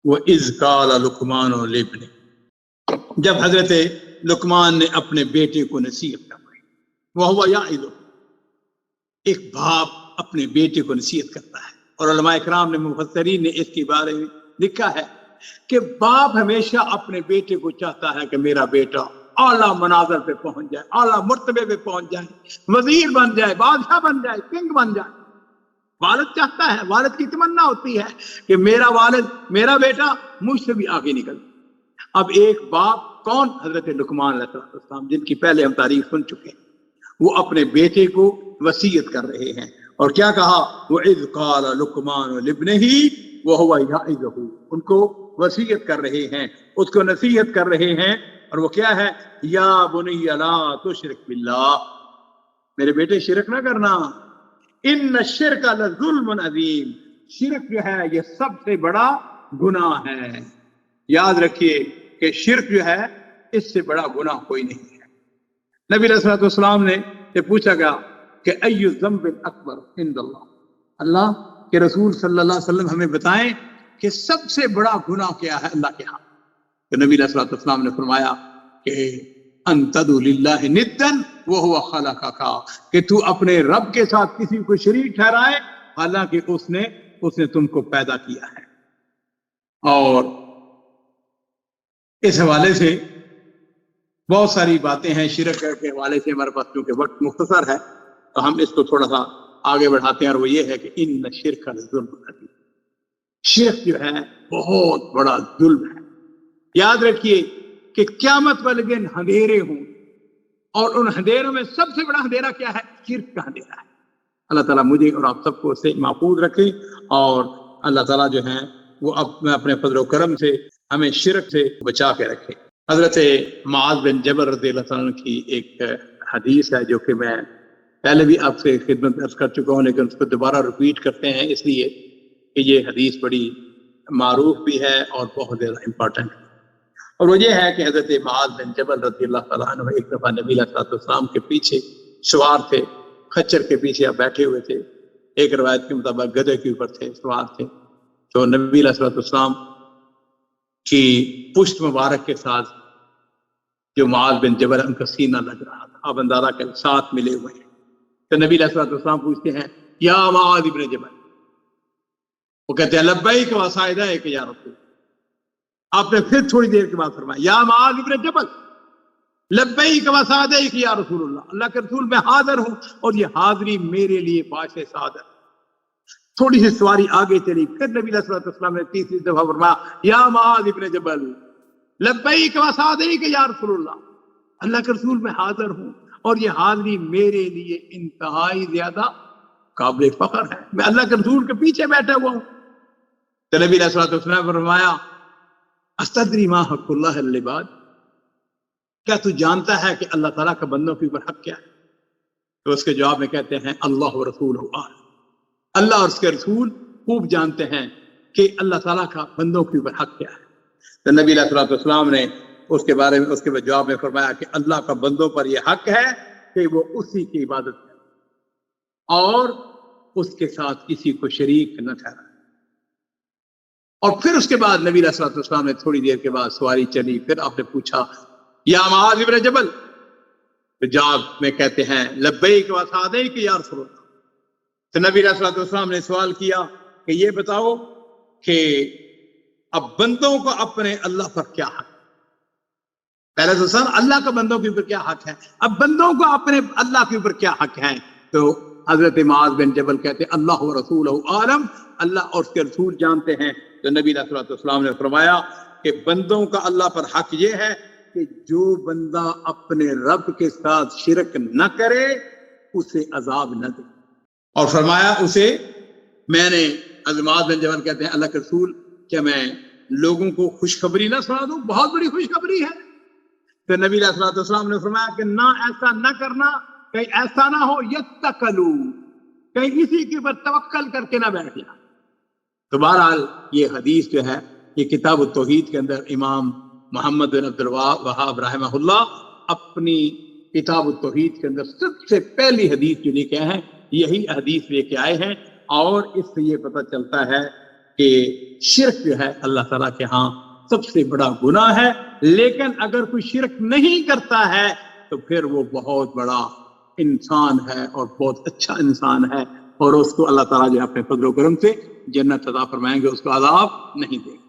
وہ اذ قال لقمان لابنہ، جب حضرت لقمان نے اپنے بیٹے کو نصیحت کروائی. وہو یعظہ، ایک باپ اپنے بیٹے کو نصیحت کرتا ہے. اور علماء اکرام نے، مفسرین نے اس کے بارے میں لکھا ہے کہ باپ ہمیشہ اپنے بیٹے کو چاہتا ہے کہ میرا بیٹا اعلیٰ مناظر پہ پہنچ جائے، اعلیٰ مرتبے پہ پہنچ جائے، وزیر بن جائے، بادشاہ بن جائے، کنگ بن جائے. والد چاہتا ہے، والد کی تمنا ہوتی ہے کہ میرا بیٹا مجھ سے بھی آگے نکل. اب ایک باپ کون؟ حضرت لقمان علیہ السلام، جن کی پہلے ہم تاریخ سن چکے ہیں. وہ اپنے بیٹے کو وصیت کر رہے ہیں. اور کیا کہا؟ وَإِذْ قَالَ لُقْمَانُ لِابْنِهِ وَهُوَ يَعِظُهُ، ان کو وصیت کر رہے ہیں، اس کو نصیحت کر رہے ہیں. اور وہ کیا ہے؟ یا بنی لا تشرک باللہ، میرے بیٹے شرک نہ کرنا. ان الشرک لظلم عظیم، شرک جو ہے یہ سب سے بڑا گناہ ہے. یاد رکھیے کہ شرک جو ہے اس سے بڑا گناہ کوئی نہیں ہے. نبی علیہ الصلوۃ والسلام نے سے پوچھا گیا کہ ای ذنب اکبر عند اللہ، اللہ کے رسول صلی اللہ علیہ وسلم ہمیں بتائیں کہ سب سے بڑا گناہ کیا ہے اللہ کے ہاں. تو نبی علیہ الصلوۃ والسلام نے فرمایا کہ ان تدعو للہ ندا وہو خلقک، کہ تو اپنے رب کے ساتھ کسی کو شریک ٹھہرائے حالانکہ اس نے تم کو پیدا کیا ہے. اور اس حوالے سے بہت ساری باتیں ہیں شرک کے حوالے سے. ہمارے پاس کیونکہ وقت مختصر ہے تو ہم اس کو تھوڑا سا آگے بڑھاتے ہیں. اور وہ یہ ہے کہ ان شرک ظلم عظیم، شرک جو ہے بہت بڑا ظلم ہے. یاد رکھیے کہ قیامت والے دن اندھیرے ہوں، اور ان اندھیروں میں سب سے بڑا اندھیرا کیا ہے؟ شرک کا اندھیرا ہے. اللہ تعالیٰ مجھے اور آپ سب کو اس سے محفوظ رکھے، اور اللہ تعالیٰ جو ہیں وہ اپنے فضل و کرم سے ہمیں شرک سے بچا کے رکھے. حضرت معاذ بن جبل رضی اللہ عنہ کی ایک حدیث ہے جو کہ میں پہلے بھی آپ سے خدمت عرض کر چکا ہوں، لیکن اس کو دوبارہ ریپیٹ کرتے ہیں اس لیے کہ یہ حدیث بڑی معروف بھی ہے اور بہت زیادہ امپورٹنٹ ہے. اور وہ یہ ہے کہ حضرت معاذ بن جبل رضی اللہ تعالیٰ عنہ ایک دفعہ نبی علیہ الصلوۃ والسلام کے پیچھے سوار تھے، خچر کے پیچھے آپ بیٹھے ہوئے تھے. ایک روایت کے مطابق گدھے کے اوپر تھے، سوار تھے. تو نبی علیہ الصلوۃ والسلام کی پشت مبارک کے ساتھ جو معاذ بن جبل ان کا سینہ لگ رہا تھا، آپ اندازہ کے ساتھ ملے ہوئے ہیں. تو نبی علیہ الصلوۃ والسلام پوچھتے ہیں یا معاذ بن جبل، وہ کہتے ہیں لبیک و سعدیک یا رسول. آپ نے پھر تھوڑی دیر کے بعد فرمایا یا معاذ بن جبل لبیک و سعدیک یا رسول اللہ، اللہ کے رسول میں حاضر ہوں اور یہ حاضری میرے لیے باعث سعادت. تھوڑی سی سواری آگے چلی، پھر نبی علیہ الصلوۃ والسلام نے تیسری دفعہ فرمایا یا معاذ بن جبل لبیک و سعدیک یا رسول اللہ، اللہ کے رسول میں حاضر ہوں اور یہ حاضری میرے لیے انتہائی زیادہ قابل فخر ہے، میں اللہ کے رسول کے پیچھے بیٹھا ہوا ہوں. تو نبی علیہ الصلوۃ والسلام نے فرمایا استدری ما حق اللہ العباد، کیا تو جانتا ہے کہ اللہ تعالیٰ کا بندوں کے اوپر حق کیا ہے؟ تو اس کے جواب میں کہتے ہیں اللہ و رسول اللہ اور اس کے رسول خوب جانتے ہیں کہ اللہ تعالیٰ کا بندوں کے اوپر حق کیا ہے. تو نبی علیہ الصلوۃ والسلام نے اس کے بارے میں اس کے جواب میں فرمایا کہ اللہ کا بندوں پر یہ حق ہے کہ وہ اسی کی عبادت کرے اور اس کے ساتھ کسی کو شریک نہ ٹھہرائے. اور پھر اس کے بعد نبی علیہ الصلوۃ والسلام نے تھوڑی دیر کے بعد سواری چلی، پھر آپ نے پوچھا یا معاذ بن جبل، تو جواب میں کہتے ہیں لبیک و سعدیک یا رسول اللہ. تو نبی علیہ الصلوۃ والسلام نے سوال کیا کہ یہ بتاؤ کہ اب بندوں کو اپنے اللہ پر کیا حق ہے؟ پہلے تو سر اللہ کا بندوں کے اوپر کیا حق ہے، اب بندوں کو اپنے اللہ کے اوپر کیا حق ہے. تو حضرت معاذ بن جبل کہتے ہیں اللہ و رسولہ عالم، اللہ اور اس کے رسول جانتے ہیں. تو نبی علیہ الصلوۃ والسلام نے فرمایا کہ بندوں کا اللہ پر حق یہ ہے کہ جو بندہ اپنے رب کے ساتھ شرک نہ کرے اسے عذاب نہ دے. اور فرمایا اسے میں نے، معاذ بن جبل کہتے ہیں اللہ کے رسول کیا میں لوگوں کو خوشخبری نہ سنا دوں؟ بہت بڑی خوشخبری ہے. تو نبی علیہ الصلوۃ والسلام نے فرمایا کہ نہ ایسا نہ کرنا، کہیں ایسا نہ ہو یتکلوا، کہیں کسی کے اوپر توکل کر کے نہ بیٹھ جائے. تو بہرحال یہ حدیث جو ہے یہ کتاب التوحید کے اندر امام محمد بن عبد الوہاب رحمہ اللہ اپنی کتاب التوحید کے اندر سب سے پہلی حدیث جو لے کے آئے ہیں یہی حدیث لے کے آئے ہیں. اور اس سے یہ پتہ چلتا ہے کہ شرک جو ہے اللہ تعالیٰ کے ہاں سب سے بڑا گناہ ہے، لیکن اگر کوئی شرک نہیں کرتا ہے تو پھر وہ بہت بڑا انسان ہے اور بہت اچھا انسان ہے، اور اس کو اللہ تعالیٰ جو ہے اپنے فضل و کرم سے جنت عطا فرمائیں گے، اس کو عذاب نہیں دیں گے۔